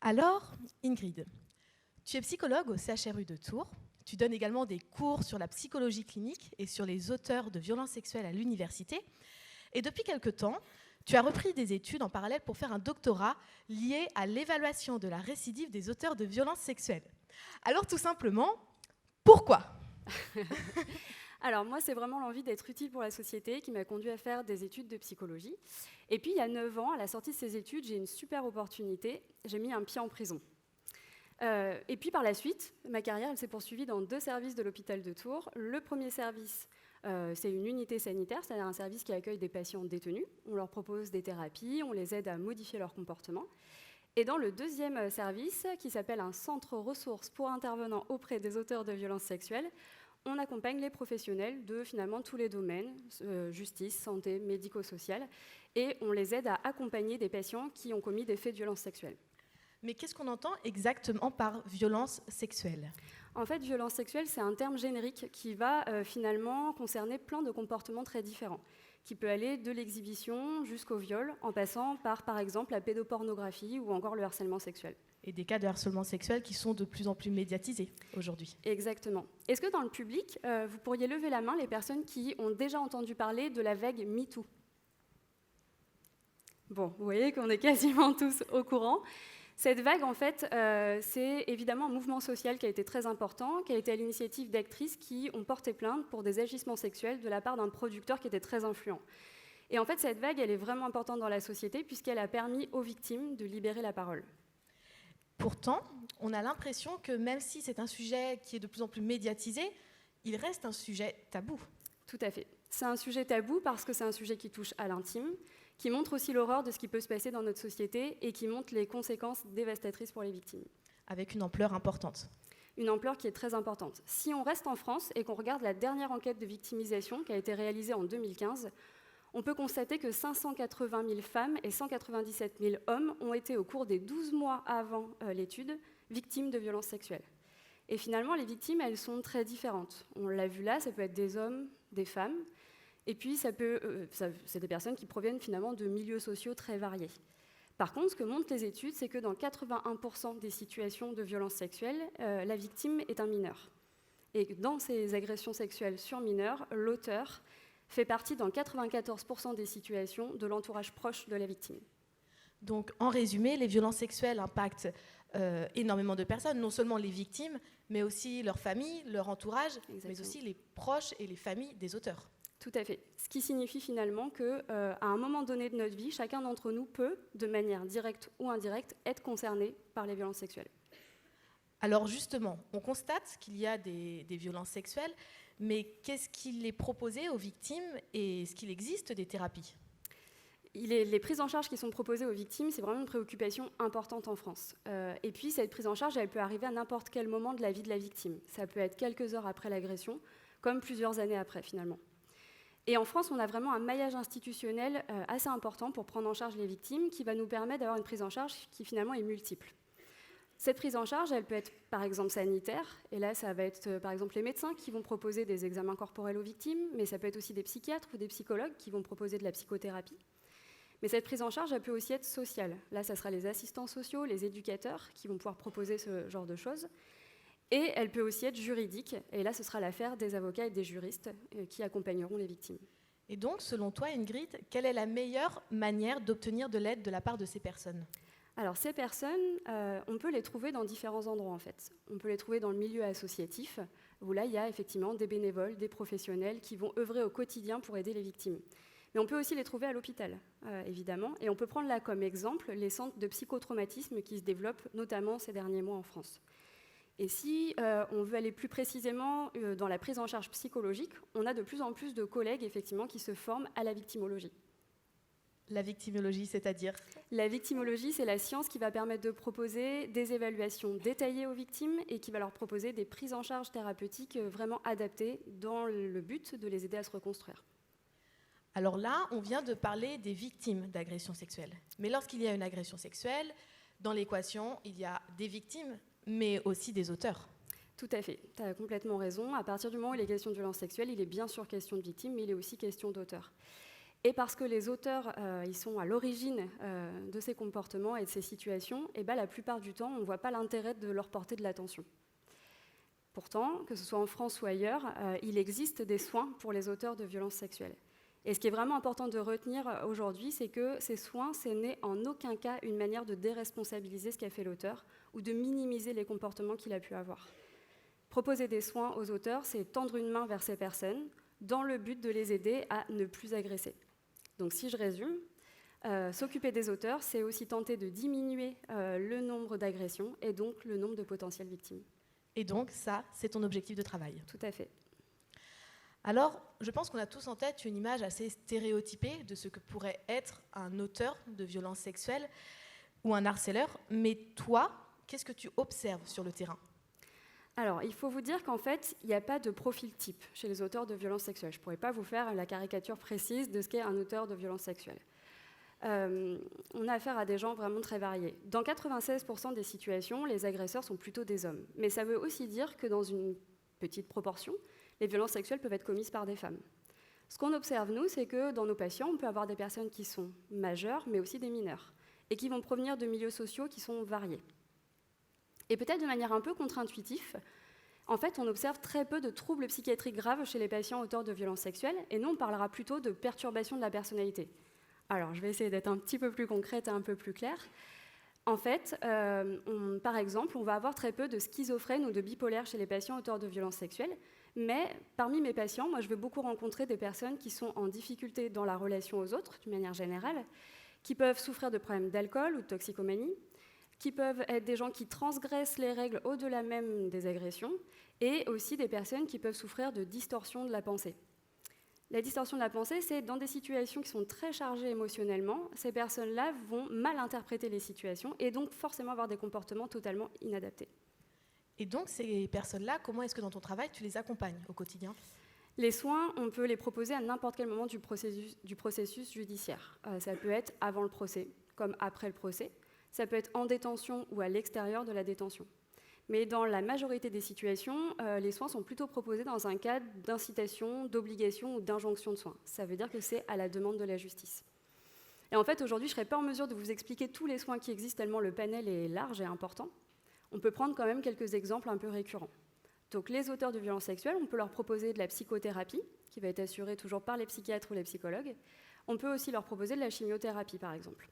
Alors, Ingrid, tu es psychologue au CHRU de Tours. Tu donnes également des cours sur la psychologie clinique et sur les auteurs de violences sexuelles à l'université. Et depuis quelque temps, tu as repris des études en parallèle pour faire un doctorat lié à l'évaluation de la récidive des auteurs de violences sexuelles. Alors tout simplement, pourquoi ? Alors moi, c'est vraiment l'envie d'être utile pour la société qui m'a conduit à faire des études de psychologie. Et puis, il y a 9 ans, à la sortie de ces études, j'ai une super opportunité. J'ai mis un pied en prison. Et puis, par la suite, ma carrière elle s'est poursuivie dans 2 services de l'hôpital de Tours. Le premier service, c'est une unité sanitaire, c'est-à-dire un service qui accueille des patients détenus. On leur propose des thérapies, on les aide à modifier leur comportement. Et dans le deuxième service, qui s'appelle un centre ressources pour intervenants auprès des auteurs de violences sexuelles, on accompagne les professionnels de finalement tous les domaines, justice, santé, médico-social, et on les aide à accompagner des patients qui ont commis des faits de violences sexuelles. Mais qu'est-ce qu'on entend exactement par violence sexuelle ? En fait, violence sexuelle, c'est un terme générique qui va finalement concerner plein de comportements très différents, qui peut aller de l'exhibition jusqu'au viol, en passant par exemple, la pédopornographie ou encore le harcèlement sexuel. Et des cas de harcèlement sexuel qui sont de plus en plus médiatisés aujourd'hui. Exactement. Est-ce que dans le public, vous pourriez lever la main les personnes qui ont déjà entendu parler de la vague MeToo ? Bon, vous voyez qu'on est quasiment tous au courant. Cette vague, en fait, c'est évidemment un mouvement social qui a été très important, qui a été à l'initiative d'actrices qui ont porté plainte pour des agissements sexuels de la part d'un producteur qui était très influent. Et en fait, cette vague, elle est vraiment importante dans la société puisqu'elle a permis aux victimes de libérer la parole. Pourtant, on a l'impression que même si c'est un sujet qui est de plus en plus médiatisé, il reste un sujet tabou. Tout à fait. C'est un sujet tabou parce que c'est un sujet qui touche à l'intime, qui montre aussi l'horreur de ce qui peut se passer dans notre société et qui montre les conséquences dévastatrices pour les victimes. Avec une ampleur importante. Une ampleur qui est très importante. Si on reste en France et qu'on regarde la dernière enquête de victimisation qui a été réalisée en 2015, on peut constater que 580 000 femmes et 197 000 hommes ont été, au cours des 12 mois avant l'étude, victimes de violences sexuelles. Et finalement, les victimes, elles sont très différentes. On l'a vu là, ça peut être des hommes, des femmes, et puis c'est des personnes qui proviennent finalement de milieux sociaux très variés. Par contre, ce que montrent les études, c'est que dans 81% des situations de violences sexuelles, la victime est un mineur. Et dans ces agressions sexuelles sur mineurs, l'auteur fait partie dans 94% des situations de l'entourage proche de la victime. Donc, en résumé, les violences sexuelles impactent énormément de personnes, non seulement les victimes, mais aussi leur famille, leur entourage, Exactement. mais aussi les proches et les familles des auteurs. Tout à fait. Ce qui signifie finalement qu'à un moment donné de notre vie, chacun d'entre nous peut, de manière directe ou indirecte, être concerné par les violences sexuelles. Alors justement, on constate qu'il y a des violences sexuelles, mais qu'est-ce qu'il est proposé aux victimes et est-ce qu'il existe des thérapies ? Les prises en charge qui sont proposées aux victimes, c'est vraiment une préoccupation importante en France. Et puis cette prise en charge, elle peut arriver à n'importe quel moment de la vie de la victime. Ça peut être quelques heures après l'agression, comme plusieurs années après finalement. Et en France, on a vraiment un maillage institutionnel assez important pour prendre en charge les victimes, qui va nous permettre d'avoir une prise en charge qui finalement est multiple. Cette prise en charge, elle peut être par exemple sanitaire, et là ça va être par exemple les médecins qui vont proposer des examens corporels aux victimes, mais ça peut être aussi des psychiatres ou des psychologues qui vont proposer de la psychothérapie. Mais cette prise en charge, elle peut aussi être sociale. Là, ça sera les assistants sociaux, les éducateurs qui vont pouvoir proposer ce genre de choses. Et elle peut aussi être juridique, et là ce sera l'affaire des avocats et des juristes qui accompagneront les victimes. Et donc, selon toi, Ingrid, quelle est la meilleure manière d'obtenir de l'aide de la part de ces personnes ? Alors ces personnes, on peut les trouver dans différents endroits en fait. On peut les trouver dans le milieu associatif, où là il y a effectivement des bénévoles, des professionnels qui vont œuvrer au quotidien pour aider les victimes. Mais on peut aussi les trouver à l'hôpital, évidemment. Et on peut prendre là comme exemple les centres de psychotraumatisme qui se développent notamment ces derniers mois en France. Et si on veut aller plus précisément dans la prise en charge psychologique, on a de plus en plus de collègues effectivement qui se forment à la victimologie. La victimologie, c'est-à-dire ? La victimologie, c'est la science qui va permettre de proposer des évaluations détaillées aux victimes et qui va leur proposer des prises en charge thérapeutiques vraiment adaptées dans le but de les aider à se reconstruire. Alors là, on vient de parler des victimes d'agressions sexuelles. Mais lorsqu'il y a une agression sexuelle, dans l'équation, il y a des victimes, mais aussi des auteurs. Tout à fait, tu as complètement raison. À partir du moment où il est question de violence sexuelle, il est bien sûr question de victimes, mais il est aussi question d'auteurs. Et parce que les auteurs, ils sont à l'origine de ces comportements et de ces situations, et la plupart du temps, on ne voit pas l'intérêt de leur porter de l'attention. Pourtant, que ce soit en France ou ailleurs, il existe des soins pour les auteurs de violences sexuelles. Et ce qui est vraiment important de retenir aujourd'hui, c'est que ces soins, ce n'est en aucun cas une manière de déresponsabiliser ce qu'a fait l'auteur ou de minimiser les comportements qu'il a pu avoir. Proposer des soins aux auteurs, c'est tendre une main vers ces personnes dans le but de les aider à ne plus agresser. Donc si je résume, s'occuper des auteurs, c'est aussi tenter de diminuer le nombre d'agressions et donc le nombre de potentielles victimes. Et donc ça, c'est ton objectif de travail. Tout à fait. Alors, je pense qu'on a tous en tête une image assez stéréotypée de ce que pourrait être un auteur de violences sexuelles ou un harceleur. Mais toi, qu'est-ce que tu observes sur le terrain ? Alors, il faut vous dire qu'en fait, il n'y a pas de profil type chez les auteurs de violences sexuelles. Je ne pourrais pas vous faire la caricature précise de ce qu'est un auteur de violences sexuelles. On a affaire à des gens vraiment très variés. Dans 96% des situations, les agresseurs sont plutôt des hommes. Mais ça veut aussi dire que dans une petite proportion, les violences sexuelles peuvent être commises par des femmes. Ce qu'on observe, nous, c'est que dans nos patients, on peut avoir des personnes qui sont majeures, mais aussi des mineurs, et qui vont provenir de milieux sociaux qui sont variés. Et peut-être de manière un peu contre-intuitive, en fait, on observe très peu de troubles psychiatriques graves chez les patients auteurs de violences sexuelles, et nous, on parlera plutôt de perturbations de la personnalité. Alors, je vais essayer d'être un petit peu plus concrète et un peu plus claire. En fait, par exemple, on va avoir très peu de schizophrènes ou de bipolaires chez les patients auteurs de violences sexuelles, mais parmi mes patients, moi, je vais beaucoup rencontrer des personnes qui sont en difficulté dans la relation aux autres, d'une manière générale, qui peuvent souffrir de problèmes d'alcool ou de toxicomanie, qui peuvent être des gens qui transgressent les règles au-delà même des agressions, et aussi des personnes qui peuvent souffrir de distorsion de la pensée. La distorsion de la pensée, c'est dans des situations qui sont très chargées émotionnellement, ces personnes-là vont mal interpréter les situations et donc forcément avoir des comportements totalement inadaptés. Et donc, ces personnes-là, comment est-ce que dans ton travail, tu les accompagnes au quotidien ? Les soins, on peut les proposer à n'importe quel moment du processus judiciaire. Ça peut être avant le procès, comme après le procès. Ça peut être en détention ou à l'extérieur de la détention. Mais dans la majorité des situations, les soins sont plutôt proposés dans un cadre d'incitation, d'obligation ou d'injonction de soins. Ça veut dire que c'est à la demande de la justice. Et en fait, aujourd'hui, je ne serais pas en mesure de vous expliquer tous les soins qui existent tellement le panel est large et important. On peut prendre quand même quelques exemples un peu récurrents. Donc les auteurs de violences sexuelles, on peut leur proposer de la psychothérapie, qui va être assurée toujours par les psychiatres ou les psychologues. On peut aussi leur proposer de la chimiothérapie, par exemple.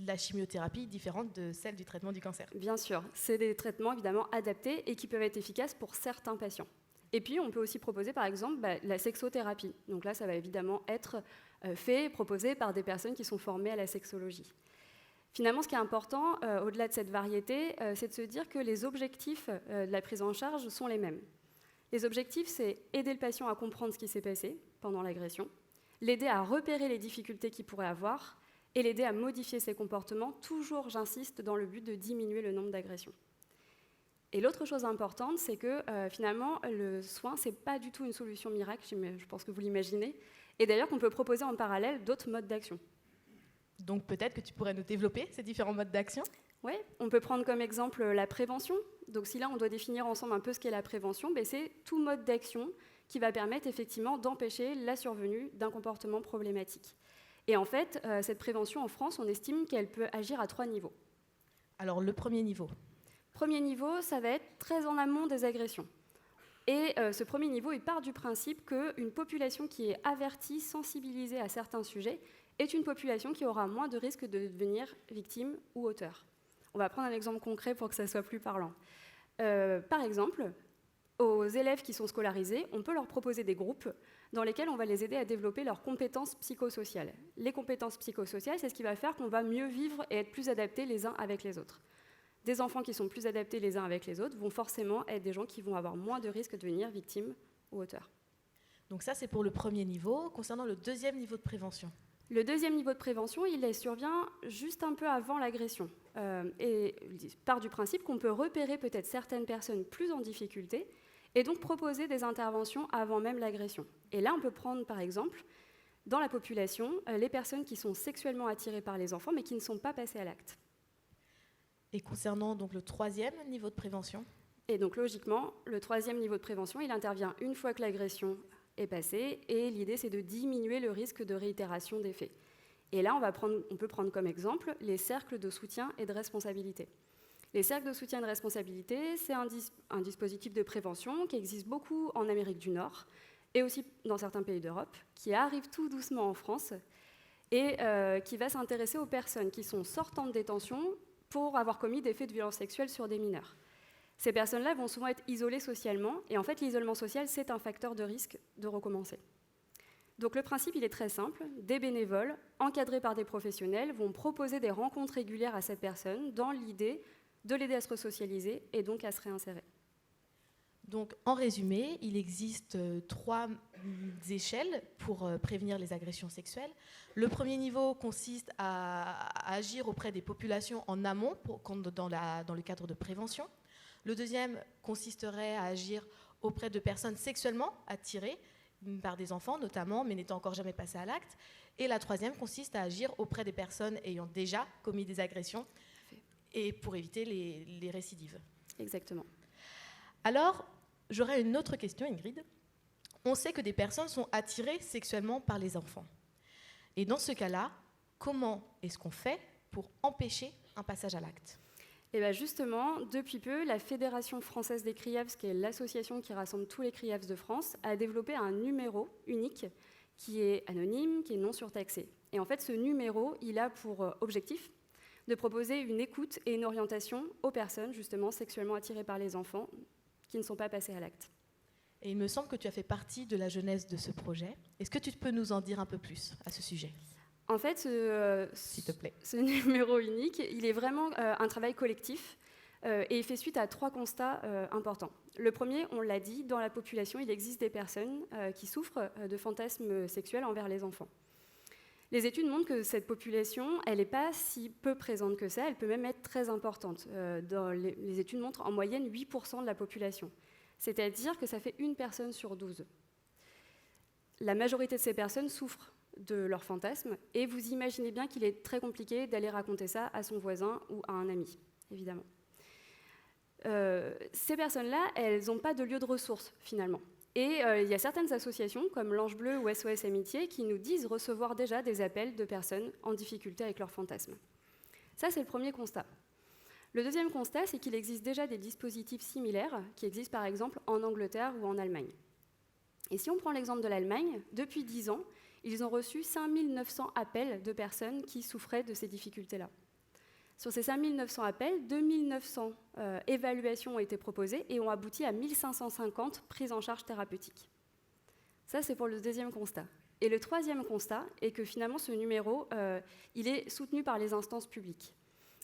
La chimiothérapie différente de celle du traitement du cancer. Bien sûr, c'est des traitements évidemment adaptés et qui peuvent être efficaces pour certains patients. Et puis, on peut aussi proposer, par exemple, la sexothérapie. Donc là, ça va évidemment être fait et proposé par des personnes qui sont formées à la sexologie. Finalement, ce qui est important, au-delà de cette variété, c'est de se dire que les objectifs de la prise en charge sont les mêmes. Les objectifs, c'est aider le patient à comprendre ce qui s'est passé pendant l'agression, l'aider à repérer les difficultés qu'il pourrait avoir, et l'aider à modifier ses comportements, toujours, j'insiste, dans le but de diminuer le nombre d'agressions. Et l'autre chose importante, c'est que finalement, le soin, ce n'est pas du tout une solution miracle, je pense que vous l'imaginez, et d'ailleurs qu'on peut proposer en parallèle d'autres modes d'action. Donc peut-être que tu pourrais nous développer ces différents modes d'action ? Oui, on peut prendre comme exemple la prévention. Donc si là, on doit définir ensemble un peu ce qu'est la prévention, c'est tout mode d'action qui va permettre effectivement d'empêcher la survenue d'un comportement problématique. Et en fait, cette prévention en France, on estime qu'elle peut agir à 3 niveaux. Alors, le premier niveau. Premier niveau, ça va être très en amont des agressions. Et ce premier niveau, il part du principe qu'une population qui est avertie, sensibilisée à certains sujets, est une population qui aura moins de risques de devenir victime ou auteur. On va prendre un exemple concret pour que ça soit plus parlant. Par exemple, aux élèves qui sont scolarisés, on peut leur proposer des groupes dans lesquels on va les aider à développer leurs compétences psychosociales. Les compétences psychosociales, c'est ce qui va faire qu'on va mieux vivre et être plus adaptés les uns avec les autres. Des enfants qui sont plus adaptés les uns avec les autres vont forcément être des gens qui vont avoir moins de risques de devenir victimes ou auteurs. Donc ça, c'est pour le premier niveau. Concernant le deuxième niveau de prévention. Le deuxième niveau de prévention, il survient juste un peu avant l'agression. Et il part du principe qu'on peut repérer peut-être certaines personnes plus en difficulté et donc proposer des interventions avant même l'agression. Et là, on peut prendre par exemple dans la population les personnes qui sont sexuellement attirées par les enfants, mais qui ne sont pas passées à l'acte. Et concernant donc le troisième niveau de prévention? Et donc logiquement, le troisième niveau de prévention, il intervient une fois que l'agression est passée, et l'idée c'est de diminuer le risque de réitération des faits. Et là, on peut prendre comme exemple les cercles de soutien et de responsabilité. Les cercles de soutien et de responsabilité, c'est un dispositif de prévention qui existe beaucoup en Amérique du Nord et aussi dans certains pays d'Europe, qui arrive tout doucement en France et qui va s'intéresser aux personnes qui sont sortantes de détention pour avoir commis des faits de violence sexuelle sur des mineurs. Ces personnes-là vont souvent être isolées socialement, et en fait, l'isolement social, c'est un facteur de risque de recommencer. Donc le principe, il est très simple. Des bénévoles, encadrés par des professionnels, vont proposer des rencontres régulières à cette personne dans l'idée de l'aider à se resocialiser et donc à se réinsérer. Donc, en résumé, il existe 3 échelles pour prévenir les agressions sexuelles. Le premier niveau consiste à agir auprès des populations en amont, dans le cadre de prévention. Le deuxième consisterait à agir auprès de personnes sexuellement attirées par des enfants notamment, mais n'étant encore jamais passées à l'acte. Et la troisième consiste à agir auprès des personnes ayant déjà commis des agressions et pour éviter les récidives. Exactement. Alors, j'aurais une autre question, Ingrid. On sait que des personnes sont attirées sexuellement par les enfants. Et dans ce cas-là, comment est-ce qu'on fait pour empêcher un passage à l'acte ? Et bien justement, depuis peu, la Fédération française des CRIAVS, qui est l'association qui rassemble tous les CRIAVS de France, a développé un numéro unique qui est anonyme, qui est non surtaxé. Et en fait, ce numéro, il a pour objectif de proposer une écoute et une orientation aux personnes justement sexuellement attirées par les enfants qui ne sont pas passées à l'acte. Et il me semble que tu as fait partie de la jeunesse de ce projet. Est-ce que tu peux nous en dire un peu plus à ce sujet ? En fait, s'il te plaît. Ce numéro unique, il est vraiment un travail collectif et il fait suite à 3 constats importants. Le premier, on l'a dit, dans la population, il existe des personnes qui souffrent de fantasmes sexuels envers les enfants. Les études montrent que cette population, elle n'est pas si peu présente que ça, elle peut même être très importante. Les études montrent en moyenne 8% de la population, c'est-à-dire que ça fait 1 personne sur 12. La majorité de ces personnes souffrent de leur fantasme, et vous imaginez bien qu'il est très compliqué d'aller raconter ça à son voisin ou à un ami, évidemment. Ces personnes-là, elles n'ont pas de lieu de ressources, finalement. Et il y a certaines associations, comme l'Ange Bleu ou SOS Amitié, qui nous disent recevoir déjà des appels de personnes en difficulté avec leur fantasme. Ça, c'est le premier constat. Le deuxième constat, c'est qu'il existe déjà des dispositifs similaires qui existent, par exemple, en Angleterre ou en Allemagne. Et si on prend l'exemple de l'Allemagne, depuis 10 ans, ils ont reçu 5900 appels de personnes qui souffraient de ces difficultés-là. Sur ces 5900 appels, 2900 évaluations ont été proposées et ont abouti à 1550 prises en charge thérapeutiques. Ça, c'est pour le deuxième constat. Et le troisième constat est que finalement, ce numéro, il est soutenu par les instances publiques.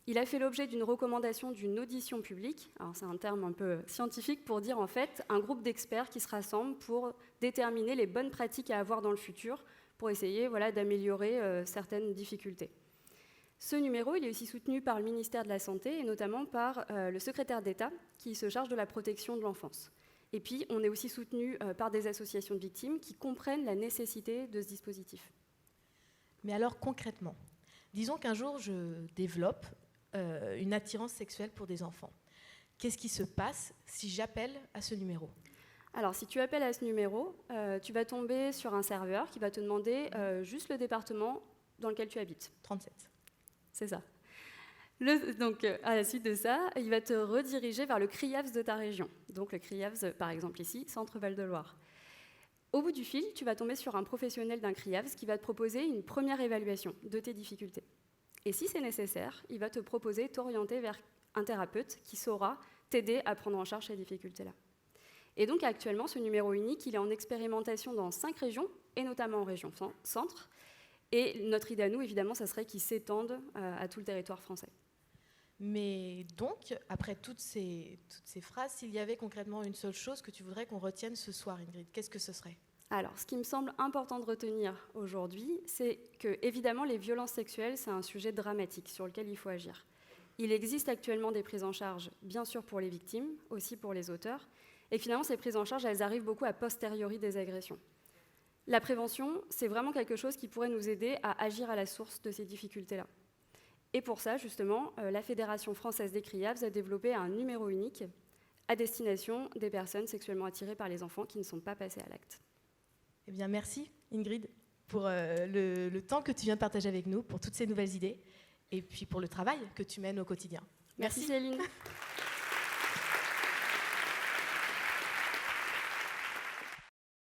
Il a fait l'objet d'une recommandation d'une audition publique. Alors, c'est un terme un peu scientifique pour dire, en fait, un groupe d'experts qui se rassemblent pour déterminer les bonnes pratiques à avoir dans le futur pour essayer d'améliorer certaines difficultés. Ce numéro, il est aussi soutenu par le ministère de la Santé et notamment par le secrétaire d'État qui se charge de la protection de l'enfance. Et puis, on est aussi soutenu par des associations de victimes qui comprennent la nécessité de ce dispositif. Mais alors, concrètement, disons qu'un jour, je développe une attirance sexuelle pour des enfants. Qu'est-ce qui se passe si j'appelle à ce numéro ? Alors, si tu appelles à ce numéro, tu vas tomber sur un serveur qui va te demander juste le département dans lequel tu habites. 37. C'est ça. Donc, à la suite de ça, il va te rediriger vers le CRIAVS de ta région. Donc, le CRIAVS, par exemple ici, Centre Val-de-Loire. Au bout du fil, tu vas tomber sur un professionnel d'un CRIAVS qui va te proposer une première évaluation de tes difficultés. Et si c'est nécessaire, il va te proposer, t'orienter vers un thérapeute qui saura t'aider à prendre en charge ces difficultés-là. Et donc actuellement, ce numéro unique, il est en expérimentation dans 5 régions, et notamment en région centre. Et notre idée à nous, évidemment, ça serait qu'il s'étende à tout le territoire français. Mais donc, après toutes ces phrases, s'il y avait concrètement une seule chose que tu voudrais qu'on retienne ce soir, Ingrid, qu'est-ce que ce serait ? Alors, ce qui me semble important de retenir aujourd'hui, c'est que, évidemment, les violences sexuelles, c'est un sujet dramatique sur lequel il faut agir. Il existe actuellement des prises en charge, bien sûr pour les victimes, aussi pour les auteurs, et finalement, ces prises en charge, elles arrivent beaucoup a posteriori des agressions. La prévention, c'est vraiment quelque chose qui pourrait nous aider à agir à la source de ces difficultés-là. Et pour ça, justement, la Fédération française des criables a développé un numéro unique à destination des personnes sexuellement attirées par les enfants qui ne sont pas passées à l'acte. Eh bien, merci Ingrid pour le temps que tu viens de partager avec nous, pour toutes ces nouvelles idées et puis pour le travail que tu mènes au quotidien. Merci Céline.